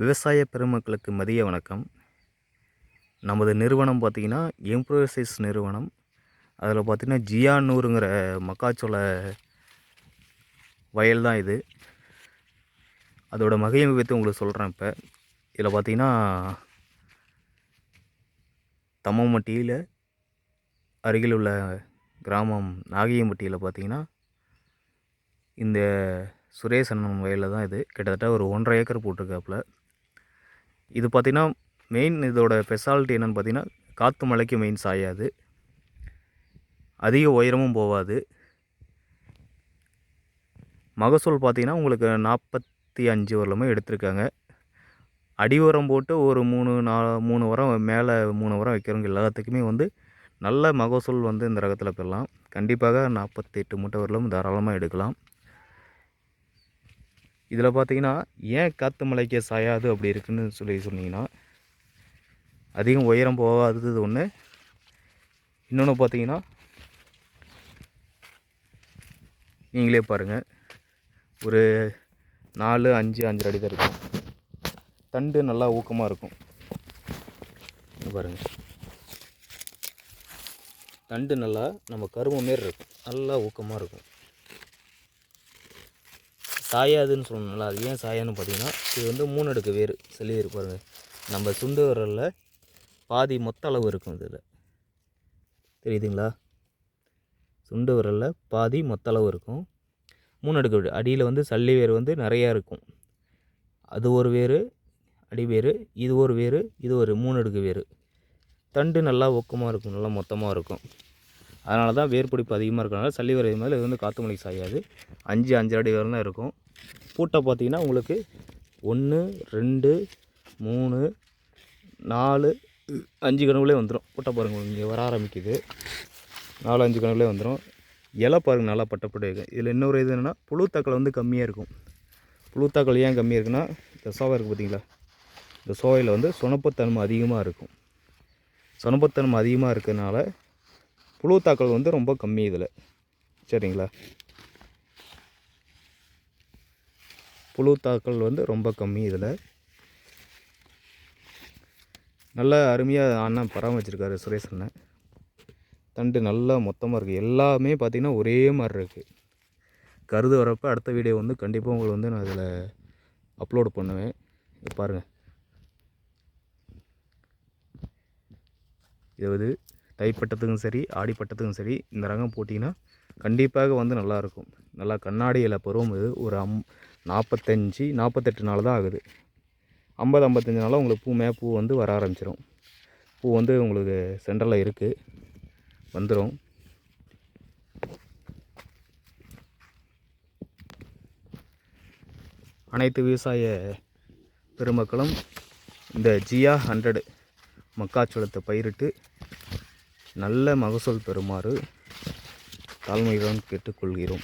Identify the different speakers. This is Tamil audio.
Speaker 1: விவசாய பெருமக்களுக்கு மதிய வணக்கம். நமது நிறுவனம் பார்த்திங்கன்னா எம்ப்ரோசைஸ் நிறுவனம். அதில் பார்த்திங்கன்னா ஜியா 100ங்கிற மக்காச்சோள வயல் தான் இது. அதோட மகிமையை உங்களுக்கு சொல்கிறேன். இப்போ இதில் பார்த்திங்கன்னா தம்மம்பட்டியில் அருகில் உள்ள கிராமம் நாகியம்பட்டியில் பார்த்திங்கன்னா இந்த சுரேஷ் அண்ணன் வயலில் தான் இது. கிட்டத்தட்ட ஒரு 1.5 ஏக்கர் போட்டிருக்காப்புல. இது பார்த்திங்கன்னா மெயின் இதோட ஸ்பெஷாலிட்டி என்னென்னு பார்த்திங்கன்னா காற்று மழைக்கு மெயின் சாயாது, அதிக உயரமும் போகாது. மகசூல் பார்த்திங்கன்னா உங்களுக்கு 45 வரலுமே எடுத்திருக்காங்க. அடி உரம் போட்டு ஒரு 3 உரம் மேலே 3 உரம் வைக்கிறவங்க எல்லாத்துக்குமே நல்ல மகசூல் இந்த ரகத்தில் பெறலாம். கண்டிப்பாக 48 மூட்டை வரலும் தாராளமாக எடுக்கலாம். இதில் பார்த்திங்கன்னா ஏன் காற்று மலைக்கு சாயாது அப்படி இருக்குன்னு சொன்னீங்கன்னா, அதிகம் உயரம் போகாதது ஒன்று. இன்னொன்று பார்த்திங்கன்னா நீங்களே பாருங்கள், ஒரு 4, 5, 5 அடி தான் இருக்கும். தண்டு நல்லா ஊக்கமாக இருக்கும். பாருங்கள், தண்டு நல்லா நம்ம கரும்பு மாரி இருக்கும், நல்லா ஊக்கமாக இருக்கும். சாயாதுன்னு சொன்னோம்ல, அது ஏன் சாயான்னு பார்த்தீங்கன்னா இது 3 அடுக்கு வேறு செல்லியிரு பாருங்கள். நம்ம சுண்டு விரலில் பாதி மொத்த அளவு இருக்கும். இதில் தெரியுதுங்களா? சுண்டு விரலில் பாதி மொத்த அளவு இருக்கும். 3 அடுக்கு வேறு. அடியில் சல்லி வேறு நிறையா இருக்கும். அது ஒரு வேறு, அடி வேறு, இது ஒரு வேறு, இது ஒரு 3 அடுக்கு வேறு. தண்டு நல்லா ஊக்கமாக இருக்கும், நல்லா மொத்தமாக இருக்கும். அதனால தான் வேர்பிடிப்பு அதிகமாக இருக்கிறனால சல்லி வரையும் மேலே இது காற்று மலைக்கு சாயாது. 5 அடி வரை தான் இருக்கும். பூட்டை பார்த்திங்கன்னா உங்களுக்கு 1, 2, 3, 4, 5 கணவுலே வந்துடும். பூட்டை பாருங்கள், இங்கே வர ஆரம்பிக்குது. 4, 5 கணவுலே வந்துடும். இலை பாருங்கள், நல்லா பட்டப்பட்டு இருக்கும். இதில் இன்னொரு இது என்னென்னா புழுத்தாக்கள் கம்மியாக இருக்கும். புழுத்தாக்கள் ஏன் கம்மியாக இருக்குன்னா, இந்த சோவை இருக்குது பார்த்திங்களா, இந்த சோவையில் சுணப்புத்தன்மை அதிகமாக இருக்கும். சுணப்புத்தன்மை அதிகமாக இருக்கிறதுனால புழுத்தாக்கள் ரொம்ப கம்மி இதில். சரிங்களா? புழுத்தாக்கள் ரொம்ப கம்மி இதில். நல்லா அருமையாக அண்ணன் பராமரிச்சிருக்காரு சுரேஷ் அண்ணன். தண்டு நல்லா மொத்தமாக இருக்குது. எல்லாமே பார்த்திங்கன்னா ஒரே மாதிரி இருக்குது. கருது வரப்போ அடுத்த வீடியோ கண்டிப்பாக உங்களுக்கு நான் இதில் அப்லோடு பண்ணுவேன். இது பாருங்கள், இது தைப்பட்டத்துக்கும் சரி ஆடிப்பட்டத்துக்கும் சரி இந்த ரகம் போட்டிங்கன்னா கண்டிப்பாக நல்லாயிருக்கும். நல்லா கண்ணாடியில் பருவம் இது ஒரு 45, 48 நாள் தான் ஆகுது. 50, 55 நாளாக உங்களுக்கு பூ வர ஆரம்பிச்சிடும். பூ உங்களுக்கு சென்டரில் இருக்குது, வந்துடும். அனைத்து விவசாய பெருமக்களும் இந்த ஜியா 100 மக்காச்சோளத்தை பயிரிட்டு நல்ல மகசூல் பெறுமாறு தாழ்மையுடன் கேட்டுக்கொள்கிறோம்.